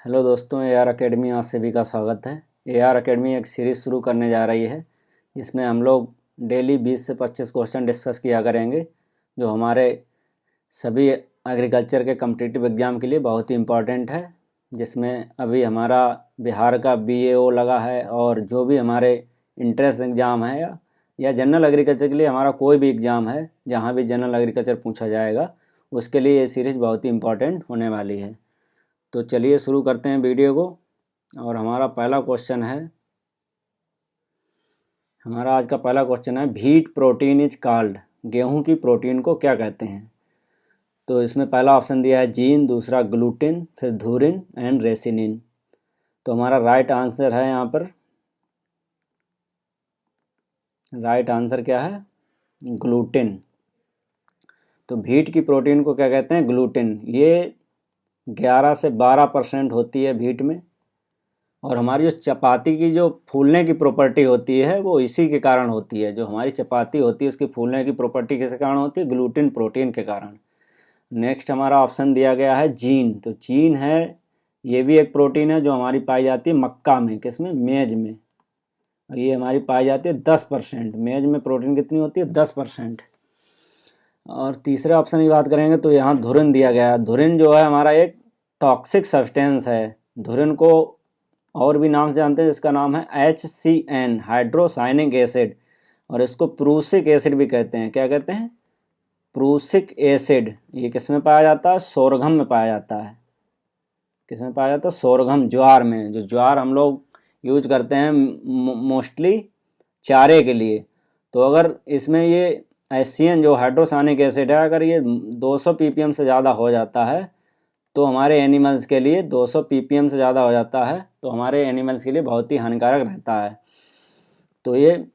Hello दोस्तों, A R academy आप सभी का स्वागत है। ए आर अकेडमी एक सीरीज़ शुरू करने जा रही है जिसमें हम लोग डेली 20 से 25 क्वेश्चन डिस्कस किया करेंगे जो हमारे सभी एग्रीकल्चर के कम्पिटिटिव एग्ज़ाम के लिए बहुत ही इम्पॉर्टेंट है। जिसमें अभी हमारा बिहार का BAO लगा है और जो भी हमारे इंट्रेंस एग्ज़ाम है या जनरल एग्रीकल्चर के लिए हमारा कोई भी एग्ज़ाम है जहाँ भी जनरल एग्रीकल्चर पूछा जाएगा उसके लिए ये सीरीज़ बहुत ही इम्पॉर्टेंट होने वाली है। तो चलिए शुरू करते हैं वीडियो को। और हमारा आज का पहला क्वेश्चन है, व्हीट प्रोटीन इज कॉल्ड। गेहूं की प्रोटीन को क्या कहते हैं? तो इसमें पहला ऑप्शन दिया है जीन, दूसरा ग्लूटिन, फिर धुरिन एंड रेसिनिन। तो हमारा राइट आंसर है, यहाँ पर राइट आंसर क्या है? ग्लूटिन। तो व्हीट की प्रोटीन को क्या कहते हैं? ग्लूटिन। ये 11 से 12% होती है व्हीट में। और हमारी जो चपाती की जो फूलने की प्रॉपर्टी होती है वो इसी के कारण होती है। जो हमारी चपाती होती है उसकी फूलने की प्रॉपर्टी किस कारण होती है? ग्लूटिन प्रोटीन के कारण। नेक्स्ट हमारा ऑप्शन दिया गया है जीन। तो जीन है, ये भी एक प्रोटीन है जो हमारी पाई जाती है मक्का में, किसमें? मेज में। और ये हमारी पाई जाती है 10%। मेज में प्रोटीन कितनी होती है? 10%। और तीसरे ऑप्शन की बात करेंगे तो यहाँ धुरिन दिया गया है। धुरिन जो है हमारा एक टॉक्सिक सब्सटेंस है। धुरिन को और भी नाम से जानते हैं जिसका नाम है HCN, हाइड्रोसाइनिक एसिड। और इसको प्रूसिक एसिड भी कहते हैं। क्या कहते हैं? Prussic acid. ये किस में पाया जाता है? सोरघम में पाया जाता है। किस में पाया जाता है? सोरघम, ज्वार में। जो ज्वार हम लोग यूज करते हैं मोस्टली चारे के लिए। तो अगर इसमें ये HCN जो हाइड्रोसाइनिक एसिड है, अगर ये 200 ppm से ज़्यादा हो जाता है तो हमारे एनिमल्स के लिए 200 ppm से ज़्यादा हो जाता है तो हमारे एनिमल्स के लिए बहुत ही हानिकारक रहता है। तो ये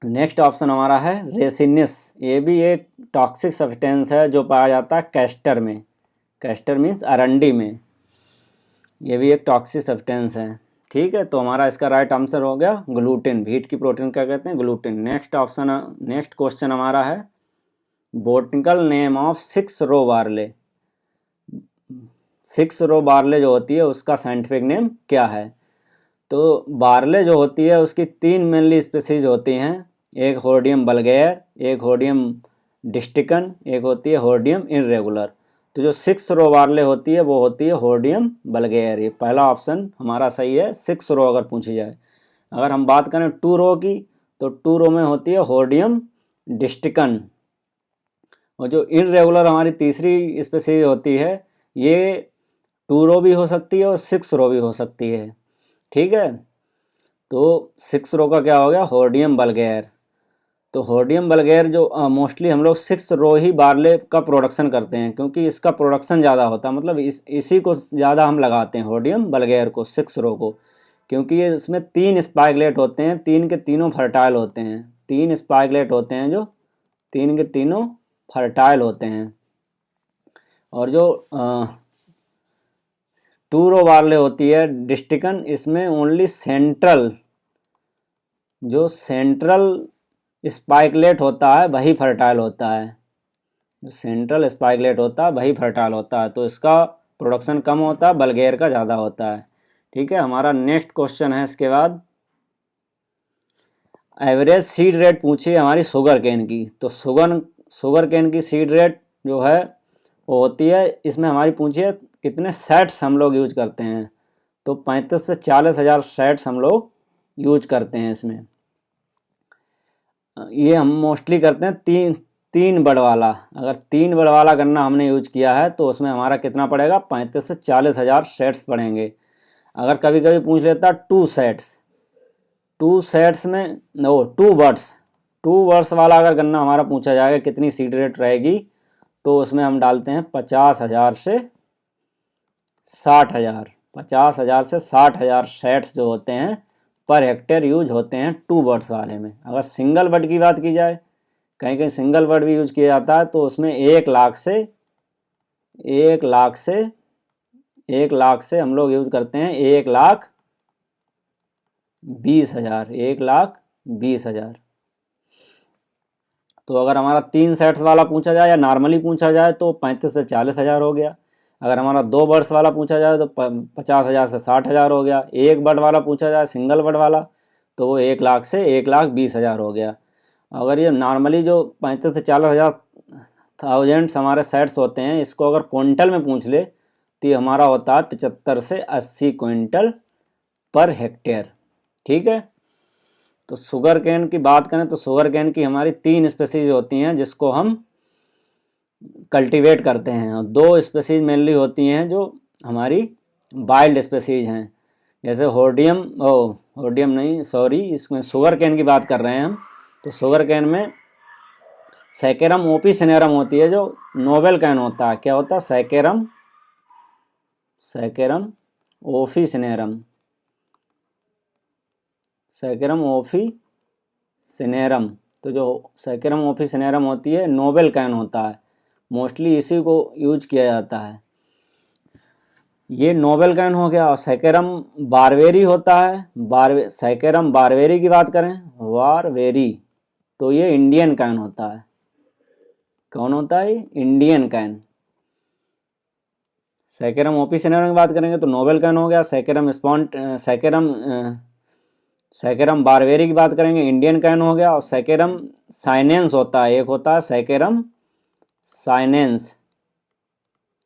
नेक्स्ट ऑप्शन हमारा है रेसिनिस। ये भी एक टॉक्सिक सब्सटेंस है जो पाया जाता है कैस्टर में। कैस्टर मीन्स अरंडी में। ये भी एक टॉक्सिक सब्सटेंस है। ठीक है, तो हमारा इसका राइट आंसर हो गया ग्लूटिन। व्हीट की प्रोटीन क्या कहते हैं? ग्लूटिन। नेक्स्ट क्वेश्चन हमारा है, botanical name of 6 row barley. 6 row barley जो होती है उसका साइंटिफिक नेम क्या है? तो बार्ले जो होती है उसकी 3 मेनली स्पीसीज होती हैं। एक होर्डियम वल्गेर, एक होर्डियम डिस्टिकन, एक होती है होर्डियम इनरेगुलर। तो जो 6 रो बार्ले होती है वो होती है होर्डियम वल्गेर। ये पहला ऑप्शन हमारा सही है, 6 रो अगर पूछी जाए। अगर हम बात करें 2 रो की तो 2 रो में होती है होर्डियम डिस्टिकन। और जो इनरेगुलर हमारी तीसरी स्पीसीज होती है, ये 2 रो भी हो सकती है और 6 रो भी हो सकती है। ठीक है, तो 6 रो का क्या हो गया? होर्डियम वल्गेर। तो होर्डियम वल्गेर जो मोस्टली हम लोग 6 रो ही बार्ले का प्रोडक्शन करते हैं क्योंकि इसका प्रोडक्शन ज़्यादा होता है। मतलब इसी को ज़्यादा हम लगाते हैं, होर्डियम वल्गेर को, 6 रो को। क्योंकि ये इसमें 3 स्पाइकलेट होते हैं, 3 के तीनों फर्टाइल होते हैं। 3 स्पाइकलेट होते हैं जो 3 के तीनों फर्टाइल होते हैं। और जो 2 रो वाले होती है डिस्टिकन, इसमें ओनली सेंट्रल स्पाइकलेट होता है वही फर्टाइल होता है। जो सेंट्रल स्पाइकलेट होता है वही फर्टाइल होता है। तो इसका प्रोडक्शन कम होता है, वल्गेर का ज़्यादा होता है। ठीक है, हमारा नेक्स्ट क्वेश्चन है इसके बाद, एवरेज सीड रेट पूछिए हमारी शुगर केन की। तो शुगर केन की सीड रेट जो है वो होती है, इसमें हमारी पूछिए कितने सेट्स हम लोग यूज करते हैं। तो 35 से 40 हज़ार सेट्स हम लोग यूज करते हैं इसमें। ये हम मोस्टली करते हैं तीन बड़ वाला। अगर 3 बड़ वाला गन्ना हमने यूज किया है तो उसमें हमारा कितना पड़ेगा? 35 से 40 हज़ार सेट्स पड़ेंगे। अगर कभी कभी पूछ लेता 2 सेट्स में नो 2 बर्ड्स वाला अगर गन्ना हमारा पूछा जाएगा कितनी सीड रेट रहेगी, तो उसमें हम डालते हैं 50,000 से 60,000। 50,000 से 60,000 सेट्स जो होते हैं पर हेक्टेयर यूज होते हैं 2 बर्ड्स वाले में। अगर सिंगल बर्ड की बात की जाए, कहीं कहीं सिंगल बर्ड भी यूज किया जाता है, तो उसमें 1 लाख से हम लोग यूज करते हैं 1,20,000। 1,20,000। तो अगर हमारा 3 सेट्स वाला पूछा जाए या नॉर्मली पूछा जाए तो 35 से 40 हज़ार हो गया। अगर हमारा 2 वर्ड्स वाला पूछा जाए तो 50,000 से 60,000 हो गया। 1 वर्ड वाला पूछा जाए, सिंगल वर्ड वाला, तो वो 1 लाख से 1,20,000 हो गया। अगर ये नॉर्मली जो 35 से 40,000 थाउजेंड्स हमारे सेट्स होते हैं, इसको अगर क्विंटल में पूछ ले तो ये हमारा होता है 75 से 80 क्विंटल पर हेक्टेयर। ठीक है। तो शुगर केन की बात करें तो शुगर केन की हमारी 3 स्पेसीज होती हैं जिसको हम कल्टीवेट करते हैं, और 2 स्पेसीज मेनली होती हैं जो हमारी वाइल्ड स्पेसीज हैं, जैसे होर्डियम नहीं, सॉरी, इसमें शुगर केन की बात कर रहे हैं हम। तो शुगर केन में सैकेरम ओपिसिनेरम होती है जो नोबेल कैन होता है। क्या होता है? Saccharum officinarum, Saccharum officinarum. तो जो सैकेरम ओपिसिनेरम होती है नोबेल कैन होता है, मोस्टली इसी को यूज किया जाता है। ये नोबेल कैन हो गया। और सैकेरम बारवेरी होता है, सैकेरम बारवेरी की बात करें, बारवेरी, तो ये इंडियन कैन होता है। कौन होता है? Indian can. सैकेरम ओपिसिनेरम की बात करेंगे तो नोबेल कैन हो गया। सैकेरम बारवेरी की बात करेंगे, इंडियन कैन हो गया। और सैकेरम साइनेंस होता है, एक होता है सैकेरम साइनेंस।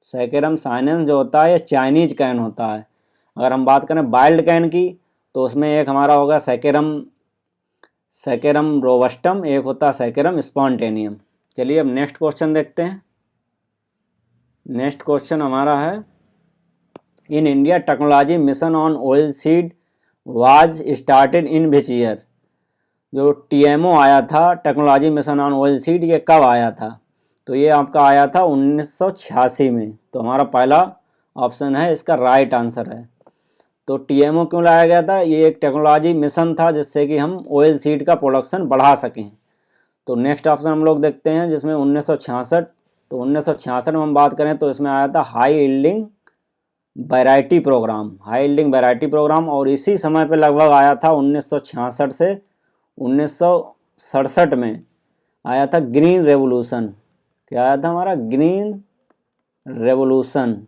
सैकेरम साइनेंस जो होता है ये चाइनीज कैन होता है। अगर हम बात करें वाइल्ड कैन की तो उसमें एक हमारा होगा सैकेरम रोबस्टम, एक होता है सैकेरम स्पॉन्टेनियम। चलिए अब नेक्स्ट क्वेश्चन देखते हैं। नेक्स्ट क्वेश्चन हमारा है, in India technology mission on oil seed was started in which year. जो TMO आया था, technology mission on oil seed, ये कब आया था? तो ये आपका आया था 1986 में। तो हमारा पहला ऑप्शन है इसका राइट आंसर है। तो TMO क्यों लाया गया था? ये एक टेक्नोलॉजी मिशन था जिससे कि हम ऑयल सीड का प्रोडक्शन बढ़ा सकें। तो नेक्स्ट ऑप्शन हम लोग देखते हैं जिसमें 1966। तो 1966 में हम बात करें तो इसमें आया था हाई यील्डिंग वैरायटी प्रोग्राम। और इसी समय पे लगभग आया था 1966 से 1967 में आया था ग्रीन रेवोल्यूशन। क्या आया था हमारा? ग्रीन रेवोल्यूशन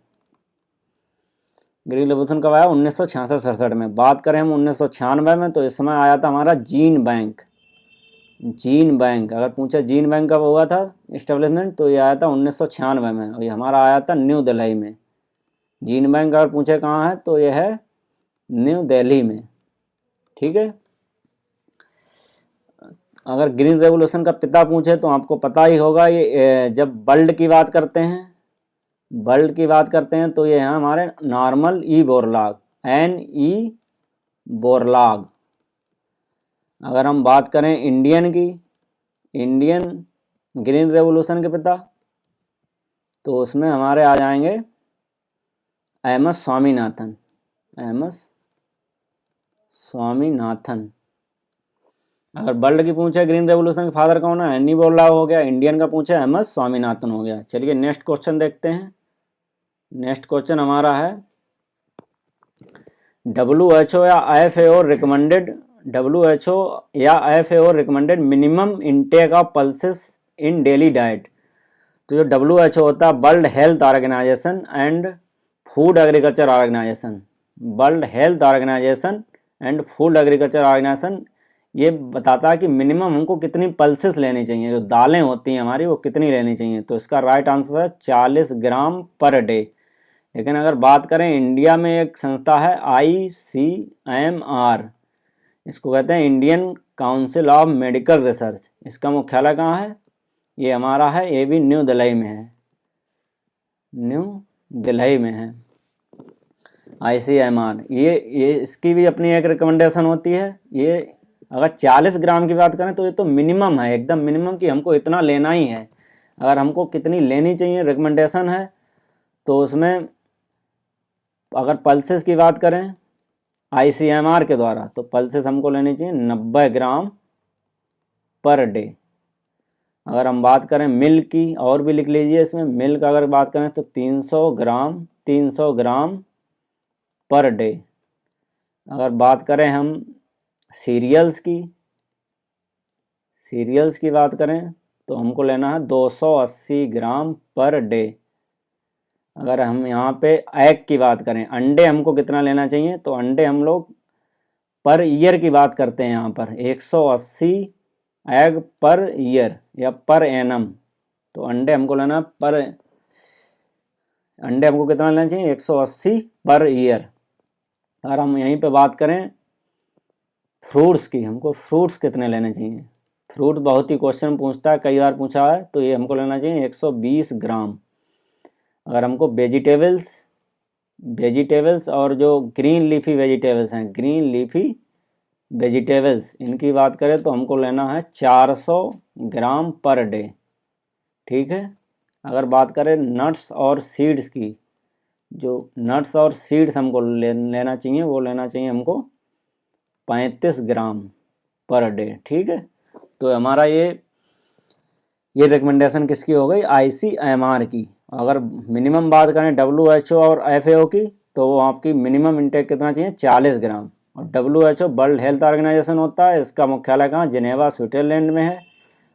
कब आया? 1966-67 में। बात करें हम 1996 में तो इस समय आया था हमारा जीन बैंक। अगर पूछे जीन बैंक कब हुआ था इस्टेब्लिशमेंट, तो ये आया था 1996 में, और ये हमारा आया था न्यू दिल्ली में। जीन बैंक अगर पूछे कहाँ है तो यह है न्यू दिल्ली में। ठीक है। अगर ग्रीन रेवोल्यूशन का पिता पूछे तो आपको पता ही होगा, ये जब वर्ल्ड की बात करते हैं तो ये हैं हमारे Norman E Borlaug, NE Borlaug. अगर हम बात करें इंडियन ग्रीन रेवोल्यूशन के पिता, तो उसमें हमारे आ जाएंगे MS स्वामीनाथन। अगर वर्ल्ड की पूछे ग्रीन रेवोल्यूशन के फादर कौन है? NE बोरलॉग हो गया। इंडियन का पूछे MS स्वामीनाथन हो गया। चलिए नेक्स्ट क्वेश्चन देखते हैं। नेक्स्ट क्वेश्चन हमारा है, WHO या FAO recommended minimum intake of pulses in daily diet. तो जो WHO होता है world health organisation and food agriculture organisation, ये बताता है कि मिनिमम हमको कितनी पल्सेस लेनी चाहिए, जो दालें होती हैं हमारी वो कितनी लेनी चाहिए। तो इसका राइट आंसर है 40 ग्राम पर डे। लेकिन अगर बात करें इंडिया में एक संस्था है ICMR, इसको कहते हैं Indian council of medical research. इसका मुख्यालय कहाँ है? ये हमारा है भी न्यू दिल्ली में है। ICMR, ये इसकी भी अपनी एक रिकमेंडेशन होती है। ये अगर 40 ग्राम की बात करें तो ये तो मिनिमम है, एकदम मिनिमम कि हमको इतना लेना ही है। अगर हमको कितनी लेनी चाहिए रिकमेंडेशन है, तो उसमें अगर पल्सेस की बात करें ICMR के द्वारा, तो पल्सेस हमको लेनी चाहिए 90 ग्राम पर डे। अगर हम बात करें मिल्क की, और भी लिख लीजिए इसमें, मिल्क अगर बात करें तो 300 ग्राम पर डे। अगर बात करें हम सीरियल्स की बात करें तो हमको लेना है 280 ग्राम पर डे। अगर हम यहाँ पे एग की बात करें, अंडे हमको कितना लेना चाहिए, तो अंडे हम लोग पर ईयर की बात करते हैं यहाँ पर, 180 एग पर ईयर या पर एनम। तो अंडे हमको लेना पर, अंडे हमको कितना लेना चाहिए, 180 पर ईयर। अगर हम यहीं पे बात करें फ्रूट्स की, हमको फ्रूट्स कितने लेने चाहिए, फ्रूट बहुत ही क्वेश्चन पूछता है, कई बार पूछा है, तो ये हमको लेना चाहिए 120 ग्राम। अगर हमको वेजिटेबल्स और जो ग्रीन लीफी वेजिटेबल्स हैं, ग्रीन लीफी वेजिटेबल्स, इनकी बात करें तो हमको लेना है 400 ग्राम पर डे। ठीक है। अगर बात करें नट्स और सीड्स की, जो नट्स और सीड्स हमको लेना चाहिए, वो लेना चाहिए हमको 35 ग्राम पर डे। ठीक है। तो हमारा ये रिकमेंडेशन किसकी हो गई, ICMR की। अगर मिनिमम बात करें WHO और FAO की, तो वो आपकी मिनिमम इंटेक कितना चाहिए, 40 ग्राम। और WHO वर्ल्ड हेल्थ ऑर्गेनाइजेशन होता है, इसका मुख्यालय कहाँ, जिनेवा स्विट्जरलैंड में है।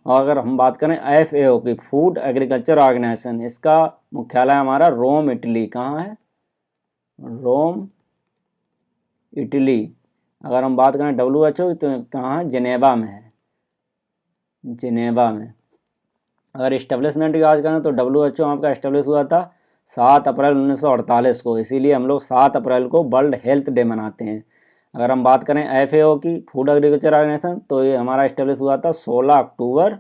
और अगर हम बात करें FAO की, फूड एग्रीकल्चर ऑर्गेनाइजेशन, इसका मुख्यालय हमारा रोम इटली, कहाँ है, रोम इटली। अगर हम बात करें WHO तो कहाँ है, जिनेवा में है, जिनेवा में। अगर इस्टेब्लिशमेंट की बात करें तो WHO आपका इस्टेब्लिश हुआ था 7 अप्रैल 1948 को, इसीलिए हम लोग 7 अप्रैल को वर्ल्ड हेल्थ डे मनाते हैं। अगर हम बात करें FAO की, फूड एग्रीकल्चर ऑर्गेनाइजेशन, तो ये हमारा इस्टेब्लिश हुआ था 16 अक्टूबर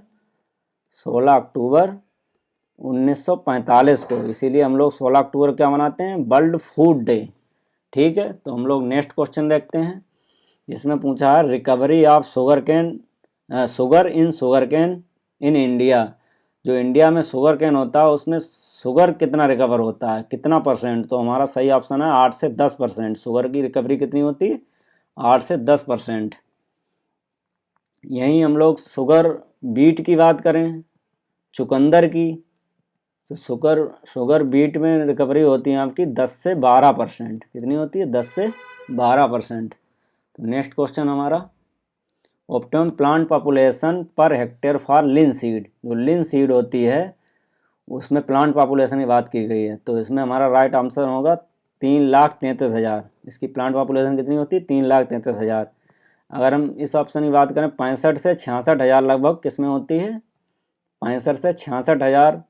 1945 को, इसीलिए हम लोग 16 अक्टूबर क्या मनाते हैं, वर्ल्ड फूड डे। ठीक है। तो हम लोग नेक्स्ट क्वेश्चन देखते हैं, जिसमें पूछा है recovery of sugar can in India. जो इंडिया में शुगर कैन होता है, उसमें शुगर कितना रिकवर होता है, कितना %, तो हमारा सही ऑप्शन है 8 से 10%। शुगर की रिकवरी कितनी होती है, 8 से 10%। यहीं हम लोग शुगर बीट की बात करें, चुकंदर की, तो शुगर बीट में रिकवरी होती है आपकी 10 से 12%। कितनी होती है, 10 से 12%। तो नेक्स्ट क्वेश्चन हमारा, optimum plant population per hectare for linseed. जो लिनसीड होती है उसमें प्लांट पॉपुलेशन की बात की गई है, तो इसमें हमारा राइट आंसर होगा 3,33,000। इसकी प्लांट पॉपुलेशन कितनी होती है, 3,33,000। अगर हम इस ऑप्शन की बात करें 65 से 66,000 लगभग किसमें होती है, 65 से 66,000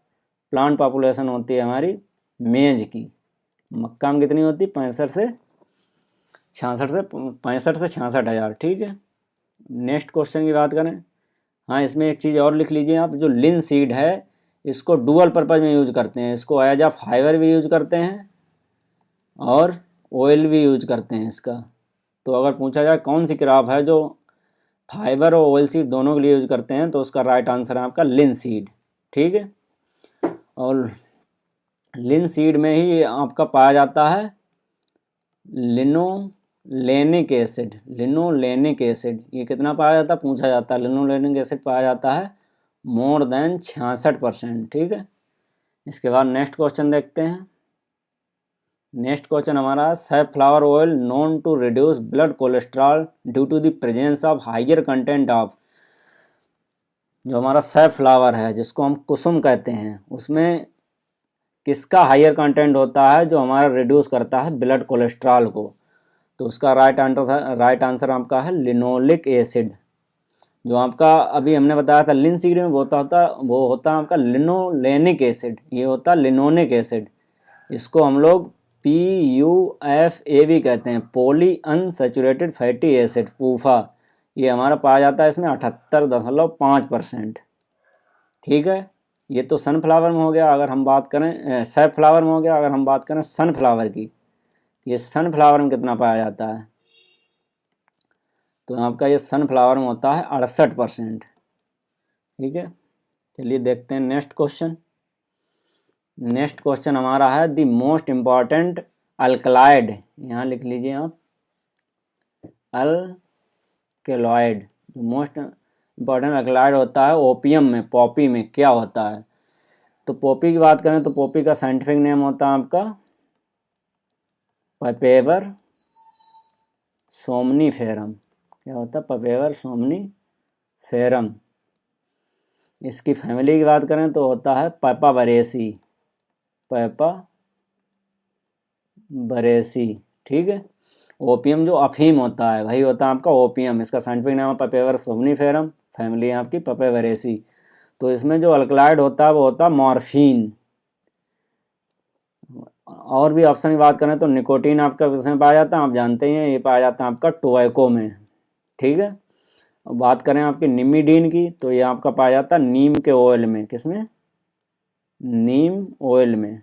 प्लांट पॉपुलेशन होती है हमारी मेज की। मक्का में कितनी होती है, 65 से 66,000। ठीक है। नेक्स्ट क्वेश्चन की बात करें, हाँ इसमें एक चीज़ और लिख लीजिए आप, जो लिन सीड है इसको डुअल पर्पज़ में यूज करते हैं, इसको एज आ फाइबर भी यूज करते हैं और ऑयल भी यूज करते हैं इसका। तो अगर पूछा जाए कौन सी क्रॉप है जो फाइबर और ऑयल सीड दोनों के लिए यूज करते हैं, तो उसका राइट आंसर है आपका लिन सीड। ठीक है। और लिन सीड में ही आपका पाया जाता है लिनोलेनिक एसिड। ये कितना पाया जाता है, पूछा जाता है, लिनोलेनिक एसिड पाया जाता है मोर देन 66%। ठीक है। इसके बाद नेक्स्ट क्वेश्चन देखते हैं। नेक्स्ट क्वेश्चन हमारा, sunflower oil known to reduce blood cholesterol due to the presence of higher content of. जो हमारा सनफ्लावर है, जिसको हम कुसुम कहते हैं, उसमें किसका हाइयर कंटेंट होता है जो हमारा रिड्यूस करता है ब्लड कोलेस्ट्रॉल को, तो उसका राइट आंसर आपका है लिनोलिक एसिड। जो आपका अभी हमने बताया था लिनसीड में वो होता है आपका लिनोलेनिक एसिड, ये होता है लिनोनिक एसिड। इसको हम लोग PUFA भी कहते हैं, पॉली अनसैचुरेटेड फैटी एसिड, पूफा। ये हमारा पाया जाता है इसमें 78.5%। ठीक है। ये तो सनफ्लावर में हो गया। अगर हम बात करें सनफ्लावर में हो गया, अगर हम बात करें सनफ्लावर की, ये सनफ्लावर में कितना पाया जाता है, तो आपका ये सनफ्लावर में होता है 68%। ठीक है। चलिए देखते हैं नेक्स्ट क्वेश्चन। नेक्स्ट क्वेश्चन हमारा है द मोस्ट इम्पॉर्टेंट अल्कलॉइड, यहाँ लिख लीजिए आप, अल्कलॉइड। मोस्ट इम्पॉर्टेंट अल्कलॉइड होता है ओपियम में, पॉपी में क्या होता है, तो पॉपी की बात करें तो पॉपी का साइंटिफिक नेम होता है आपका पपेवर सोमनीफेरम। क्या होता है, पपेवर सोमनीफेरम। इसकी फैमिली की बात करें तो होता है पैपावरेसी, पैपावरेसी। बरेसी, ठीक है। ओपियम जो अफीम होता है वही होता है आपका ओपियम। इसका साइंटिफिक नाम है पपेवर सोमनीफेरम, फैमिली है आपकी पपेवरेसी। तो इसमें जो अल्कलॉइड होता है वो होता है मॉर्फिन। और भी ऑप्शन की बात करें तो निकोटीन आपका किसमें पाया जाता है, आप जानते ही हैं, ये पाया जाता है आपका टोबैको में, ठीक है। अब बात करें आपकी निमिडीन की तो ये आपका पाया जाता है नीम के ऑयल में, किसमें, नीम ऑयल में।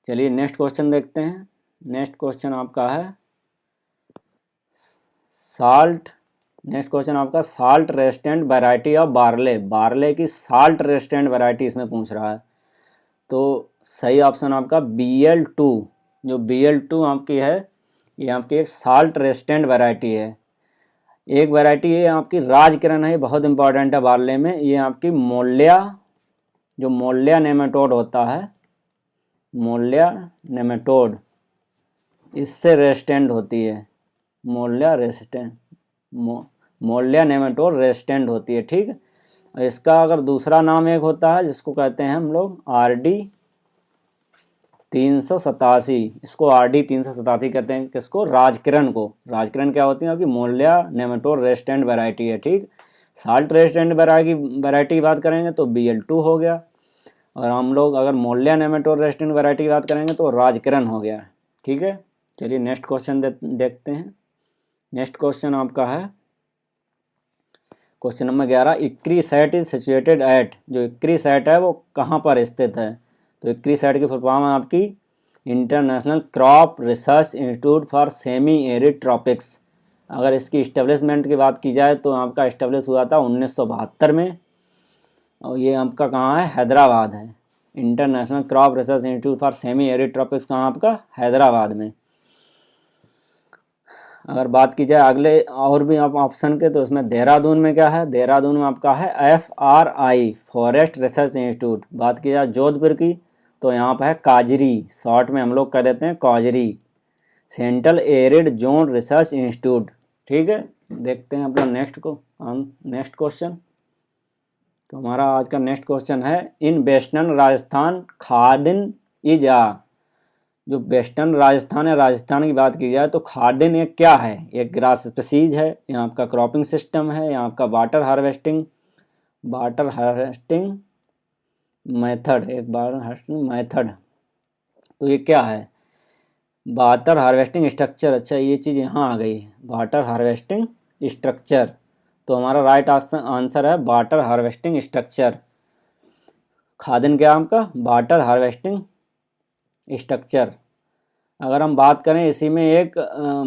चलिए नेक्स्ट क्वेश्चन देखते हैं। नेक्स्ट क्वेश्चन आपका है साल्ट। नेक्स्ट क्वेश्चन आपका salt resistant variety of barley. Barley की साल्ट रेजिस्टेंट वैरायटी इसमें पूछ रहा है। तो सही ऑप्शन आपका BL2। जो BL2 आपकी है ये आपकी एक साल्ट रेजिस्टेंट वैरायटी है। एक वैरायटी ये आपकी राजकिरण है, बहुत इंपॉर्टेंट है बार्ले में। ये आपकी मोलिया, जो मोलिया नेमेटोड होता है, मोलिया नेमेटोड, इससे रेजिस्टेंट होती है। मोलिया रेजिस्टेंट, मोलिया नेमेटोड रेजिस्टेंट होती है, ठीक है। और इसका अगर दूसरा नाम एक होता है जिसको कहते हैं हम लोग RD 387। इसको RD 387 कहते हैं, किसको, राजकिरण को। राजकिरण क्या होती है आपकी, मोलिया नेमेटोड रेजिस्टेंट वैरायटी है, ठीक। साल्ट रेजिस्टेंट वैरायटी की बात करेंगे तो BL2 हो गया, और हम लोग अगर मोलिया नेमेटोड रेजिस्टेंट वैरायटी की बात करेंगे तो राजकिरण हो गया, ठीक है। चलिए नेक्स्ट क्वेश्चन देखते हैं। नेक्स्ट क्वेश्चन आपका है क्वेश्चन नंबर 11। इक्री सेट इज सिचुएटेड एट। जो इक्री सेट है वो कहाँ पर स्थित है, तो इक्री सेट की फुल फॉर्म है आपकी international crop research institute for semi arid tropics. अगर इसकी इस्टेब्लिशमेंट की बात की जाए तो आपका इस्टेब्लिश हुआ था 1972 में, और ये आपका कहाँ है, हैदराबाद है। International crop research institute for semi arid tropics कहाँ आपका, हैदराबाद में। अगर बात की जाए अगले और भी आप ऑप्शन के तो इसमें देहरादून में क्या है, देहरादून में आपका है FRI फॉरेस्ट रिसर्च इंस्टीट्यूट। बात की जाए जोधपुर की तो यहाँ पर है काजरी, शॉर्ट में हम लोग कह देते हैं काजरी, central arid zone research institute, ठीक है। देखते हैं अपना नेक्स्ट क्वेश्चन। तो हमारा आज का नेक्स्ट क्वेश्चन है इन वेस्टर्न राजस्थान खादिन इज आ। जो वेस्टर्न राजस्थान है, राजस्थान की बात की जाए तो खादिन एक क्या है, एक ग्रास स्पीसीज है, यहाँ आपका क्रॉपिंग सिस्टम है, यहाँ आपका वाटर हार्वेस्टिंग मेथड, एक वाटर हार्वेस्टिंग मेथड। तो ये क्या है, वाटर हार्वेस्टिंग स्ट्रक्चर। अच्छा ये चीज़ यहाँ आ गई, वाटर हार्वेस्टिंग स्ट्रक्चर। तो हमारा राइट आंसर है वाटर हार्वेस्टिंग स्ट्रक्चर। खादिन क्या आपका, वाटर हार्वेस्टिंग स्ट्रक्चर। अगर हम बात करें इसी में एक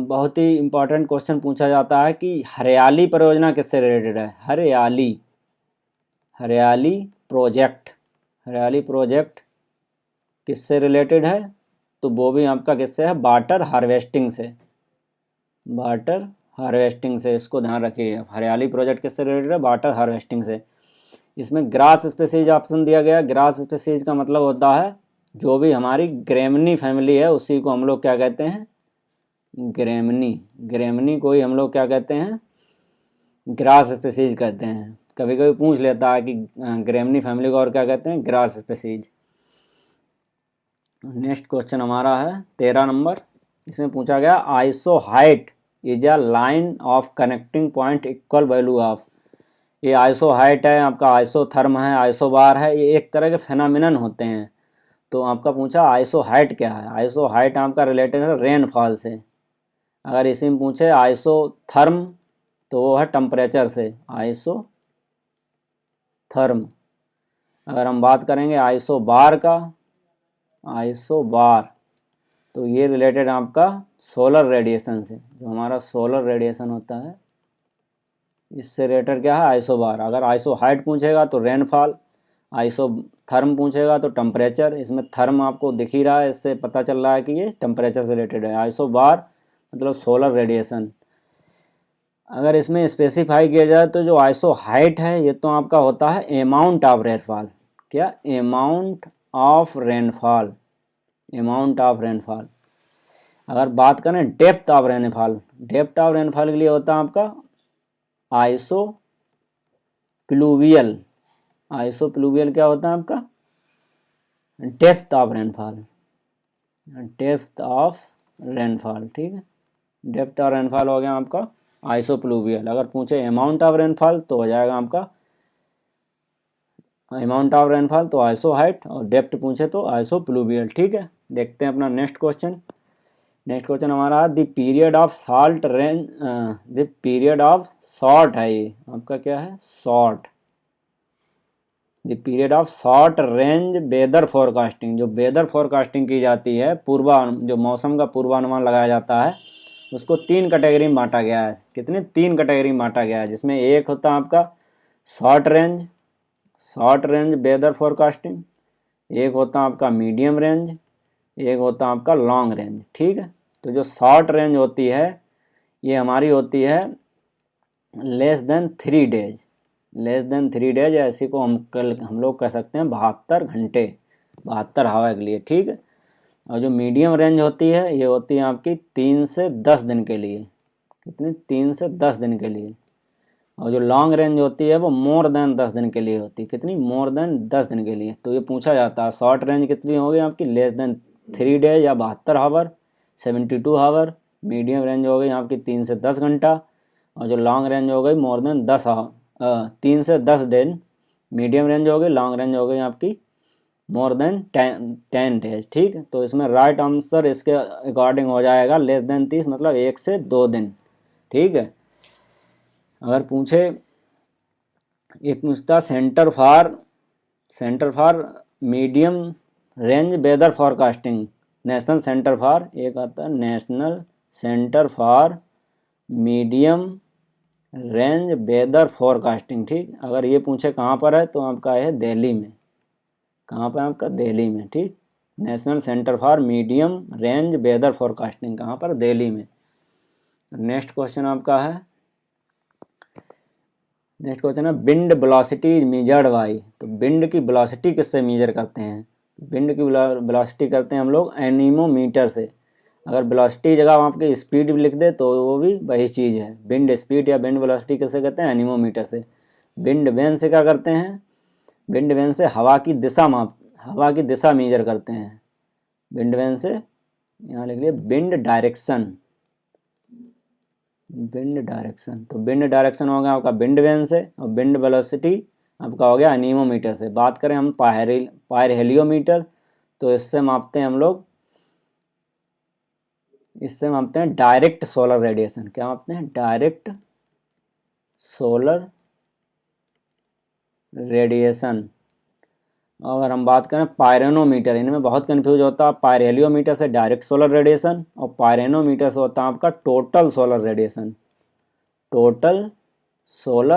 बहुत ही इम्पोर्टेंट क्वेश्चन पूछा जाता है कि हरियाली परियोजना किससे रिलेटेड है। हरियाली प्रोजेक्ट किससे रिलेटेड है, तो वो भी आपका किससे है, वाटर हार्वेस्टिंग से। इसको ध्यान रखिए, हरियाली प्रोजेक्ट किससे रिलेटेड है, वाटर हार्वेस्टिंग से। इसमें ग्रास स्पीसीज ऑप्शन दिया गया। ग्रास स्पीसीज का मतलब होता है जो भी हमारी ग्रेमनी फैमिली है उसी को हम लोग क्या कहते हैं, ग्रेमनी को ही हम लोग क्या कहते हैं, ग्रास स्पीसीज कहते हैं। कभी कभी पूछ लेता है कि ग्रेमनी फैमिली को और क्या कहते हैं, ग्रास स्पीसीज। नेक्स्ट क्वेश्चन हमारा है 13 नंबर। इसमें पूछा गया iso height is a line of connecting point equal value of. ये आइसो हाइट है आपका, आइसोथर्म है, आइसोबार है, ये एक तरह के फेनामिनन होते हैं। तो आपका पूछा आइसो हाइट क्या है। आइसो हाइट आपका रिलेटेड है रेनफॉल से। अगर इसी में पूछे आइसोथर्म तो वो है टेम्परेचर से, आइसोथर्म। अगर हम बात करेंगे आइसोबार तो ये रिलेटेड आपका सोलर रेडिएशन से, जो हमारा सोलर रेडिएशन होता है इससे रिलेटेड क्या है, आइसोबार। अगर आइसो हाइट पूछेगा तो रेनफॉल, आइसोथर्म पूछेगा तो टेम्परेचर। इसमें थर्म आपको दिख ही रहा है, इससे पता चल रहा है कि ये टेम्परेचर से रिलेटेड है। आइसोबार मतलब सोलर रेडिएशन। अगर इसमें स्पेसिफाई किया जाए तो जो आइसो हाइट है ये तो आपका होता है अमाउंट ऑफ रेनफॉल। क्या, अमाउंट ऑफ रेनफॉल। अगर बात करें डेप्थ ऑफ रेनफॉल के लिए होता है आपका आइसोप्लूवियल क्या होता है आपका, depth of rainfall. Depth of rainfall, ठीक है। डेप्थ ऑफ रेनफॉल हो गया आपका आइसोप्लूवियल। अगर पूछे अमाउंट ऑफ रेनफॉल तो हो जाएगा आपका अमाउंट ऑफ रेनफॉल तो आइसो हाइट, और डेप्थ पूछे तो आइसोप्लूवियल, ठीक है। देखते हैं अपना नेक्स्ट क्वेश्चन। नेक्स्ट क्वेश्चन हमारा the period of short range, the period of short है, ये आपका क्या है, short. The period of short range weather forecasting, जो वेदर फोरकास्टिंग की जाती है, जो मौसम का पूर्वानुमान लगाया जाता है, उसको 3 कैटेगरी में बांटा गया है। कितने, 3 कैटेगरी में बांटा गया है, जिसमें एक होता है आपका शॉर्ट रेंज वेदर फोरकास्टिंग, एक होता है आपका मीडियम रेंज, एक होता है आपका लॉन्ग रेंज, ठीक है। तो जो शॉर्ट रेंज होती है ये हमारी होती है लेस देन 3 डेज, ऐसी को हम लोग कह सकते हैं 72 घंटे, 72 आवर के लिए, ठीक है। और जो मीडियम रेंज होती है ये होती है आपकी 3 से 10 दिन के लिए, कितनी, 3 से 10 दिन के लिए। और जो लॉन्ग रेंज होती है वो मोर देन 10 दिन के लिए होती है, कितनी, मोर देन 10 दिन के लिए। तो ये पूछा जाता है शॉर्ट रेंज कितनी होगी आपकी, लेस देन 3 डेज या 72 आवर, 72 आवर। मीडियम रेंज हो गई आपकी 3 से 10 घंटा, और जो लॉन्ग रेंज हो गई मोर देन 10 3 से 10 दिन मीडियम रेंज हो गई, लॉन्ग रेंज हो गई आपकी मोर देन 10 डेज, ठीक है। तो इसमें राइट आंसर इसके अकॉर्डिंग हो जाएगा लेस देन 30, मतलब 1 से 2 दिन, ठीक है। अगर पूछे, एक पूछता centre for medium range weather forecasting, national centre for, एक आता है national centre for medium range weather forecasting, ठीक। अगर ये पूछे कहाँ पर है तो आपका है दिल्ली में, कहाँ पर आपका, दिल्ली में, ठीक। National centre for medium range weather forecasting कहाँ पर, दिल्ली में। नेक्स्ट क्वेश्चन आपका है, नेक्स्ट क्वेश्चन है wind velocity is measured by. तो विंड की वेलोसिटी किससे मेजर करते हैं, विंड की वेलोसिटी करते हैं हम लोग एनीमोमीटर से। अगर वेलोसिटी जगह आपकी स्पीड भी लिख दे तो वो भी वही चीज़ है, विंड स्पीड या विंड वेलोसिटी किससे कहते हैं, एनीमोमीटर से। विंड वेन से क्या करते हैं, विंड वेन से हवा की दिशा मेजर करते हैं। विंड वेन से, यहाँ लिख लिया विंड डायरेक्शन, तो विंड डायरेक्शन हो गया आपका विंड वेन से, और विंड वेलोसिटी आपका हो गया एनीमोमीटर से। बात करें हम पायरहेलियोमीटर, तो इससे मापते हैं हम लोग, इससे मापते हैं डायरेक्ट सोलर रेडिएशन। क्या मापते हैं, डायरेक्ट सोलर रेडिएशन। अगर हम बात करें पायरेनोमीटर, इनमें बहुत कंफ्यूज होता है, पायरहेलियोमीटर से डायरेक्ट सोलर रेडिएशन, और पायरेनोमीटर से होता है आपका टोटल सोलर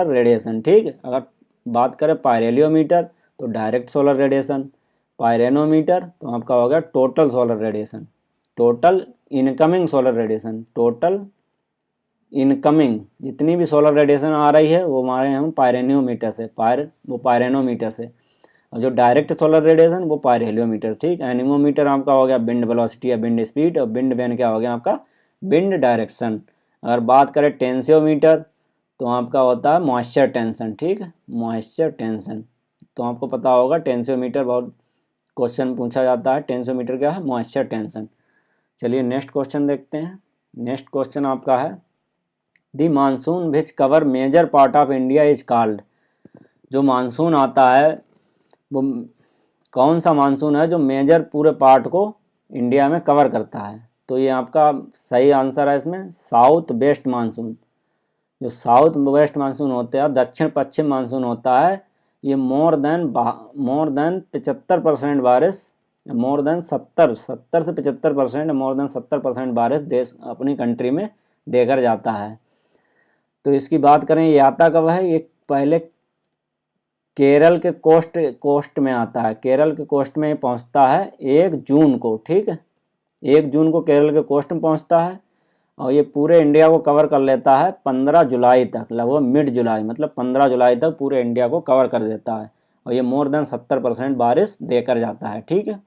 रेडिएशन, ठीक है। अगर बात करें पायरहेलियोमीटर तो डायरेक्ट सोलर रेडिएशन, पायरेनोमीटर तो आपका हो गया total solar radiation, total incoming solar radiation, total incoming जितनी भी सोलर रेडिएशन आ रही है वो हमारे हम पायरेनोमीटर से, पायरेनोमीटर से। और जो डायरेक्ट सोलर रेडिएशन वो पायरहेलियोमीटर, ठीक। एनीमोमीटर आपका हो गया विंड वेलोसिटी या विंड स्पीड, और विंड वेन क्या हो गया आपका विंड डायरेक्शन। अगर बात करें टेंसियोमीटर तो आपका होता है मॉइस्चर टेंशन, ठीक है, मॉइस्चर टेंशन। तो आपको पता होगा टेंसियोमीटर, बहुत क्वेश्चन पूछा जाता है, टेंसियोमीटर क्या है, मॉइस्चर टेंशन। चलिए नेक्स्ट क्वेश्चन देखते हैं। नेक्स्ट क्वेश्चन आपका है the monsoon which cover major part of India is called. जो मानसून आता है वो कौन सा मानसून है जो मेजर पूरे पार्ट को इंडिया में कवर करता है। तो ये आपका सही आंसर है इसमें साउथ वेस्ट मानसून। जो साउथ वेस्ट मानसून होता है, दक्षिण पश्चिम मानसून होता है, ये मोर देन 75% बारिश, मोर देन 70 से 75%, मोर देन 70% बारिश देश अपनी कंट्री में देकर जाता है। तो इसकी बात करें ये आता कब है, ये पहले केरल के कोस्ट में आता है, केरल के कोस्ट में पहुंचता है 1 जून को, ठीक है, 1 जून को केरल के कोस्ट में पहुंचता है, और ये पूरे इंडिया को कवर कर लेता है 15 जुलाई तक, लगभग मिड जुलाई, मतलब 15 जुलाई तक पूरे इंडिया को कवर कर देता है, और ये मोर देन 70% बारिश देकर जाता है, ठीक है।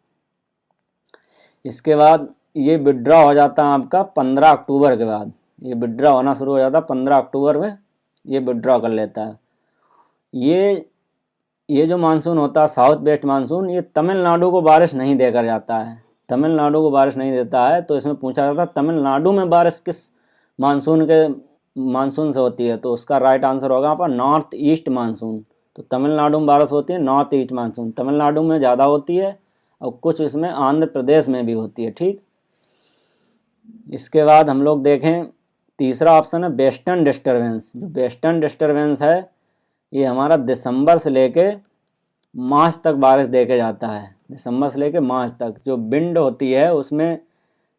इसके बाद ये विड्रॉ हो जाता है आपका 15 अक्टूबर के बाद, ये विड्रॉ होना शुरू हो जाता है 15 अक्टूबर में, ये विड्रॉ कर लेता है। ये जो मानसून होता है साउथ वेस्ट मानसून, ये तमिलनाडु को बारिश नहीं देकर जाता है, तमिलनाडु को बारिश नहीं देता है, तो इसमें पूछा जाता है तमिलनाडु में बारिश किस मानसून से होती है, तो उसका राइट आंसर होगा आपका नॉर्थ ईस्ट मानसून। तो तमिलनाडु में बारिश होती है नॉर्थ ईस्ट मानसून, तमिलनाडु में ज़्यादा होती है और कुछ इसमें आंध्र प्रदेश में भी होती है। ठीक, इसके बाद हम लोग देखें तीसरा ऑप्शन है वेस्टर्न डिस्टर्बेंस। जो वेस्टर्न डिस्टर्बेंस है ये हमारा दिसंबर से लेके मार्च तक बारिश देके जाता है, दिसंबर से लेके मार्च तक। जो विंड होती है उसमें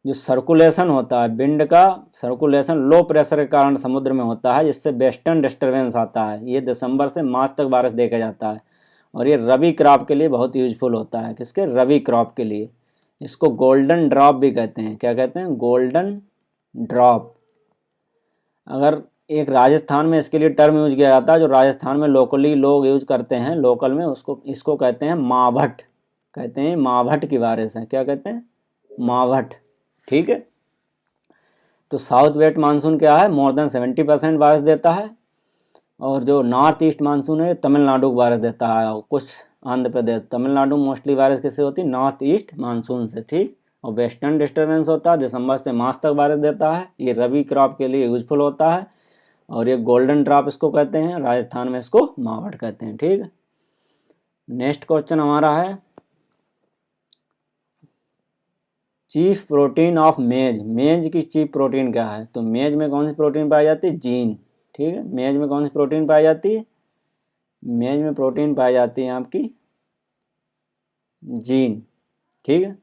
जो सर्कुलेशन होता है, विंड का सर्कुलेशन लो प्रेशर के कारण समुद्र में होता है, जिससे वेस्टर्न डिस्टर्बेंस आता है। ये दिसंबर से मार्च तक बारिश देके जाता है और ये रबी क्रॉप के लिए बहुत यूजफुल होता है। किसके? रबी क्रॉप के लिए। इसको गोल्डन ड्रॉप भी कहते हैं। क्या कहते हैं? Golden drop. अगर एक राजस्थान में इसके लिए टर्म यूज किया जाता है, जो राजस्थान में लोकली लोग यूज करते हैं लोकल में, इसको कहते हैं मावठ। कहते हैं मावठ की बारिश है। क्या कहते हैं? मावठ। ठीक है, तो साउथ वेस्ट मानसून क्या है? मोर देन 70% बारिश देता है। और जो नॉर्थ ईस्ट मानसून है तमिलनाडु को बारिश देता है और कुछ आंध्र प्रदेश। तमिलनाडु मोस्टली बारिश किससे होती है? नॉर्थ ईस्ट मानसून से। ठीक, और वेस्टर्न डिस्टर्बेंस होता है दिसंबर से मार्च तक बारिश देता है। ये रबी क्रॉप के लिए यूजफुल होता है। और ये गोल्डन ड्रॉप इसको कहते हैं, राजस्थान में इसको मावठ कहते हैं। ठीक है, नेक्स्ट क्वेश्चन हमारा है चीफ प्रोटीन ऑफ मेज। मेज की चीफ प्रोटीन क्या है? तो मेज में कौन सी प्रोटीन पाई जाती है? जीन। ठीक है, मेज में कौन सी प्रोटीन पाई जाती है? मेज में प्रोटीन पाई जाती है आपकी जीन। ठीक है,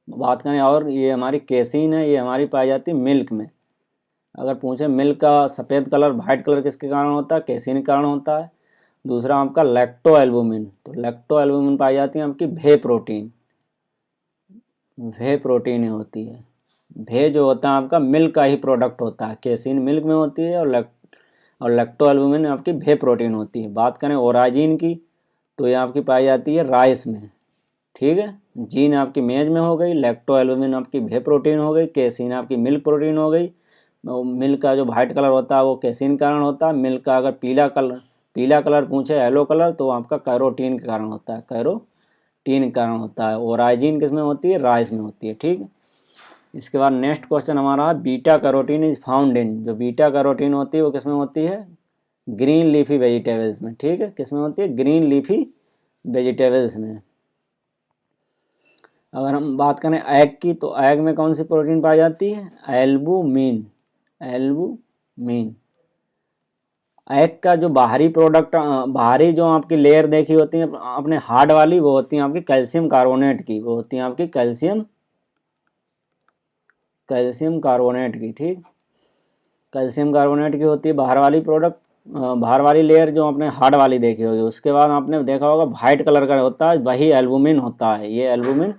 बात करें और ये हमारी केसिन है, ये हमारी पाई जाती है मिल्क में। अगर पूछे मिल्क का सफ़ेद कलर वाइट कलर किसके कारण होता है? केसिन के कारण होता है। दूसरा आपका लैक्टो एल्बुमिन। तो लैक्टो एल्बुमिन पाई जाती है आपकी भे प्रोटीन। भे प्रोटीन ही होती है। भे जो होता है आपका मिल्क का ही प्रोडक्ट होता है। केसिन मिल्क में होती है और लैक्टो एल्बुमिन आपकी भे प्रोटीन होती है। बात करें ओराजिन की, तो ये आपकी पाई जाती है राइस में। ठीक है, जीन आपकी मेज में हो गई, लैक्टो एल्बुमिन आपकी भे प्रोटीन हो गई, केसिन आपकी मिल्क प्रोटीन हो गई। मिल्क का जो वाइट कलर होता है वो केसिन के कारण होता है। मिल्क का अगर पीला कलर पूछे, येलो कलर, तो आपका कैरोटीन के कारण होता है। कैरोटीन के कारण होता है। ओराइजिन किस में होती है? राइस में होती है। ठीक है, इसके बाद नेक्स्ट क्वेश्चन हमारा beta carotene is found in. जो बीटा कैरोटीन होती है वो किस में होती है? ग्रीन लीफी वेजिटेबल्स में। ठीक है, किस में होती है? ग्रीन लीफी वेजिटेबल्स में। अगर हम बात करें एग की, तो एग में कौन सी प्रोटीन पाई जाती है? एल्बुमिन। एल्बुमिन। एग का जो बाहरी प्रोडक्ट, बाहरी जो आपकी लेयर देखी होती है अपने हार्ड वाली, वो होती है आपकी कैल्शियम कार्बोनेट की। वो होती है आपकी कैल्शियम कार्बोनेट की। ठीक, कैल्शियम कार्बोनेट की होती है बाहर वाली प्रोडक्ट, बाहर वाली लेयर जो आपने हार्ड वाली देखी होगी। उसके बाद आपने देखा होगा वाइट कलर का होता है, वही एल्बुमिन होता है। ये एल्बुमिन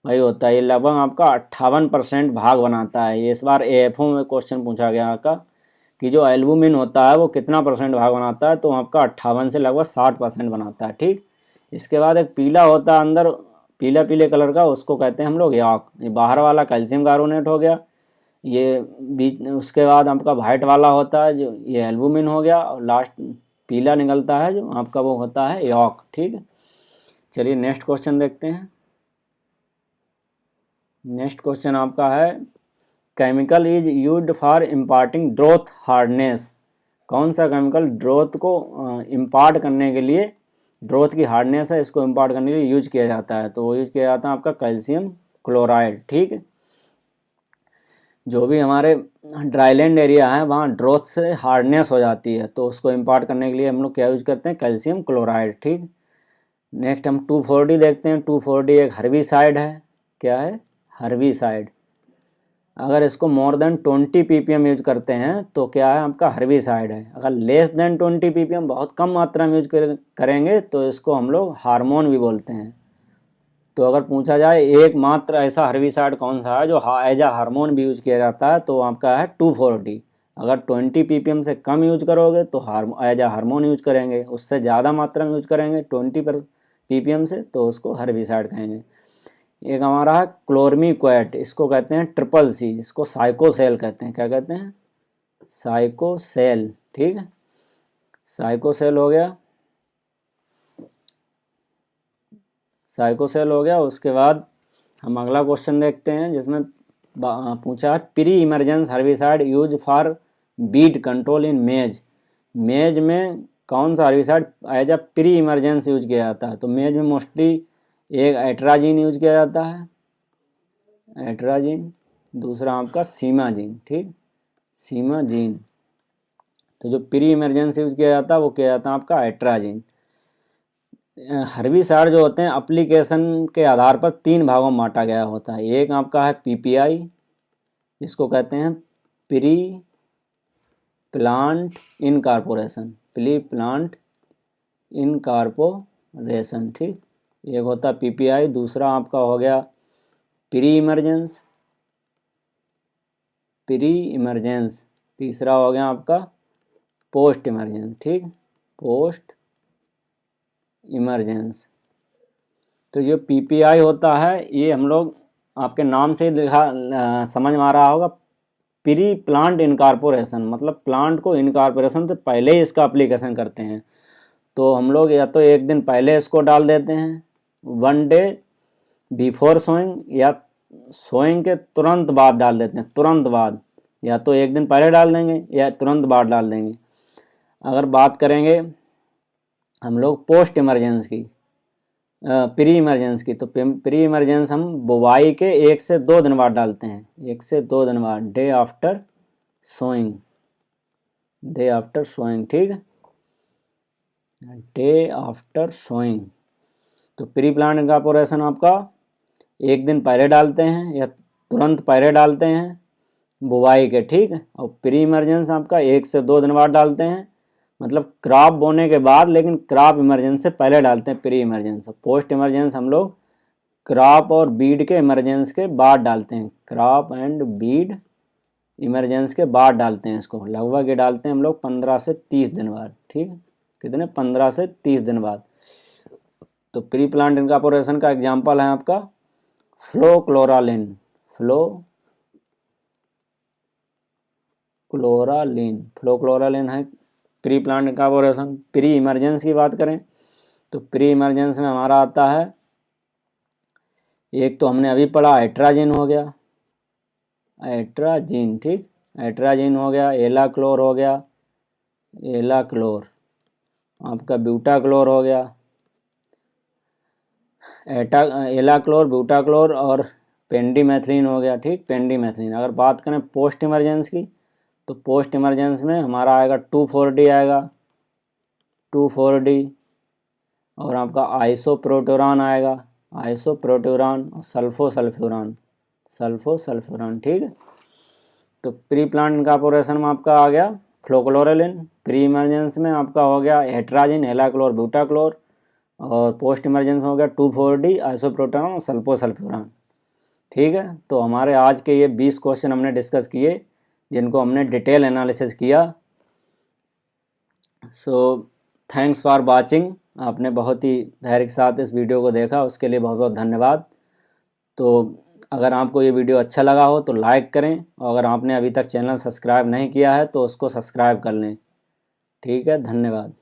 वही होता है। ये लगभग आपका 58% भाग बनाता है। ये इस बार AFO में क्वेश्चन पूछा गया आपका कि जो एल्बुमिन होता है वो कितना परसेंट भाग बनाता है, तो आपका 58 से लगभग 60% बनाता है। ठीक, इसके बाद एक पीला होता है अंदर, पीले कलर का, उसको कहते हैं हम लोग यॉक। ये बाहर वाला कैल्शियम कार्बोनेट हो गया। ये बीच उसके बाद आपका वाइट वाला होता है जो ये एल्बुमिन हो गया, और लास्ट पीला निकलता है जो आपका वो होता है यॉक। ठीक है, चलिए नेक्स्ट क्वेश्चन देखते हैं। नेक्स्ट क्वेश्चन आपका है chemical is used for imparting drought hardness. कौन सा केमिकल ड्रोथ को इम्पार्ट करने के लिए, ड्रोथ की हार्डनेस है इसको इम्पार्ट करने के लिए यूज किया जाता है? तो वो यूज किया जाता है आपका कैल्शियम क्लोराइड। ठीक है, जो भी हमारे ड्राईलैंड एरिया है वहाँ ड्रोथ से हार्डनेस हो जाती है, तो उसको इम्पार्ट करने के लिए हम लोग क्या यूज करते हैं? Calcium chloride. ठीक, नेक्स्ट हम 2,4-D देखते हैं। 2,4-D एक हर्बिसाइड है। क्या है? हर्बिसाइड। अगर इसको मोर देन 20 ppm यूज करते हैं तो क्या है? आपका हर्बिसाइड है। अगर लेस देन 20 ppm, बहुत कम मात्रा में यूज करेंगे, तो इसको हम लोग हार्मोन भी बोलते हैं। तो अगर पूछा जाए एकमात्र ऐसा हर्बिसाइड कौन सा है जो एज आ हार्मोन भी यूज किया जाता है, तो आपका है 2,4-D। अगर 20 ppm से कम यूज करोगे तो एज आ हार्मोन यूज करेंगे, उससे ज़्यादा मात्रा में यूज करेंगे 20 ppm से, तो उसको हर्बिसाइड कहेंगे। एक हमारा है क्लोरमीक्वेट, इसको कहते हैं CCC, जिसको साइकोसेल कहते हैं। क्या कहते हैं? साइकोसेल। ठीक है, साइकोसेल हो गया, साइकोसेल हो गया। उसके बाद हम अगला क्वेश्चन देखते हैं जिसमें पूछा है pre emergence herbicide use for weed control in maize. Maize में कौन सा herbicide as a pre emergence use किया जाता है? तो मेज में मोस्टली एक एट्राजीन यूज किया जाता है, एट्राजीन, दूसरा आपका सीमाजीन, ठीक, सीमाजीन। तो जो प्री इमरजेंसी यूज किया जाता है वो किया जाता है आपका एट्राजीन। हर्बिसाइड जो होते हैं एप्लीकेशन के आधार पर 3 भागों में बांटा गया होता है। एक आपका है पीपीआई, जिसको कहते हैं pre plant incorporation, pre plant incorporation, ठीक, एक होता है पीपीआई। दूसरा आपका हो गया प्री इमरजेंस, प्री इमरजेंस। तीसरा हो गया आपका पोस्ट इमरजेंस, ठीक, पोस्ट इमरजेंस। तो जो पीपीआई होता है ये हम लोग आपके नाम से समझ में आ रहा होगा, प्री प्लांट इनकॉर्पोरेशन, मतलब प्लांट को इनकॉर्पोरेशन से पहले ही इसका एप्लीकेशन करते हैं। तो हम लोग या तो एक दिन पहले इसको डाल देते हैं, 1 डे बिफोर सोइंग, या सोइंग के तुरंत बाद डाल देते हैं, तुरंत बाद, या तो एक दिन पहले डाल देंगे या तुरंत बाद डाल देंगे। अगर बात करेंगे हम लोग पोस्ट इमरजेंस की, प्री इमरजेंस की, तो प्री इमरजेंस हम बुवाई के 1 से 2 दिन बाद डालते हैं, 1 से 2 दिन बाद, day after sowing, day after sowing, ठीक, डे आफ्टर सोइंग। तो प्री प्लांट इनकॉर्पोरेशन आपका एक दिन पहले डालते हैं या तुरंत पहले डालते हैं बुवाई के, ठीक है। और प्री इमरजेंस आपका 1 से 2 दिन बाद डालते हैं, मतलब क्रॉप बोने के बाद, लेकिन क्रॉप इमरजेंस से पहले डालते हैं प्री इमरजेंस। पोस्ट इमरजेंस हम लोग क्रॉप और बीड के इमरजेंस के बाद डालते हैं, क्रॉप एंड बीड इमरजेंस के बाद डालते हैं इसको। लगभग ये डालते हैं हम लोग 15 से 30 दिन बाद, ठीक, कितने, 15 से 30 दिन बाद। तो प्री प्लांट इनकॉर्पोरेशन का एग्जाम्पल है आपका फ्लोक्लोरालिन, फ्लोक्लोरालिन है pre plant incorporation. Pre emergence की बात करें तो प्री इमरजेंस में हमारा आता है, एक तो हमने अभी पढ़ा एट्राजीन हो गया, एट्राजीन, ठीक, एट्राजीन हो गया, एलाक्लोर हो गया, एलाक्लोर, आपका ब्यूटाक्लोर हो गया, एलाक्लोर, ब्यूटाक्लोर और पेंडीमेथिलीन हो गया, ठीक, पेंडीमेथिलीन। अगर बात करें पोस्ट इमरजेंस की तो पोस्ट इमरजेंस में हमारा आएगा 2,4-D आएगा, 2,4-D, और आपका आइसोप्रोटोरान आएगा, आइसोप्रोटोरान, और सल्फोसल्फ्यूरान, ठीक है। तो प्री प्लांट इनकॉर्पोरेशन में आपका आ गया फ्लोक्लोरालिन, प्री इमरजेंस में आपका हो गया एट्राजीन, एलाक्लोर, ब्यूटाक्लोर, और पोस्ट इमरजेंस हो गया 2,4-D, आइसोप्रोटोरान और सल्फोसल्फ्यूरान, ठीक है। तो हमारे आज के ये 20 क्वेश्चन हमने डिस्कस किए, जिनको हमने डिटेल एनालिसिस किया। सो थैंक्स फॉर वाचिंग, आपने बहुत ही धैर्य के साथ इस वीडियो को देखा, उसके लिए बहुत बहुत धन्यवाद। तो अगर आपको ये वीडियो अच्छा लगा हो तो लाइक करें, और अगर आपने अभी तक चैनल सब्सक्राइब नहीं किया है तो उसको सब्सक्राइब कर लें, ठीक है। धन्यवाद।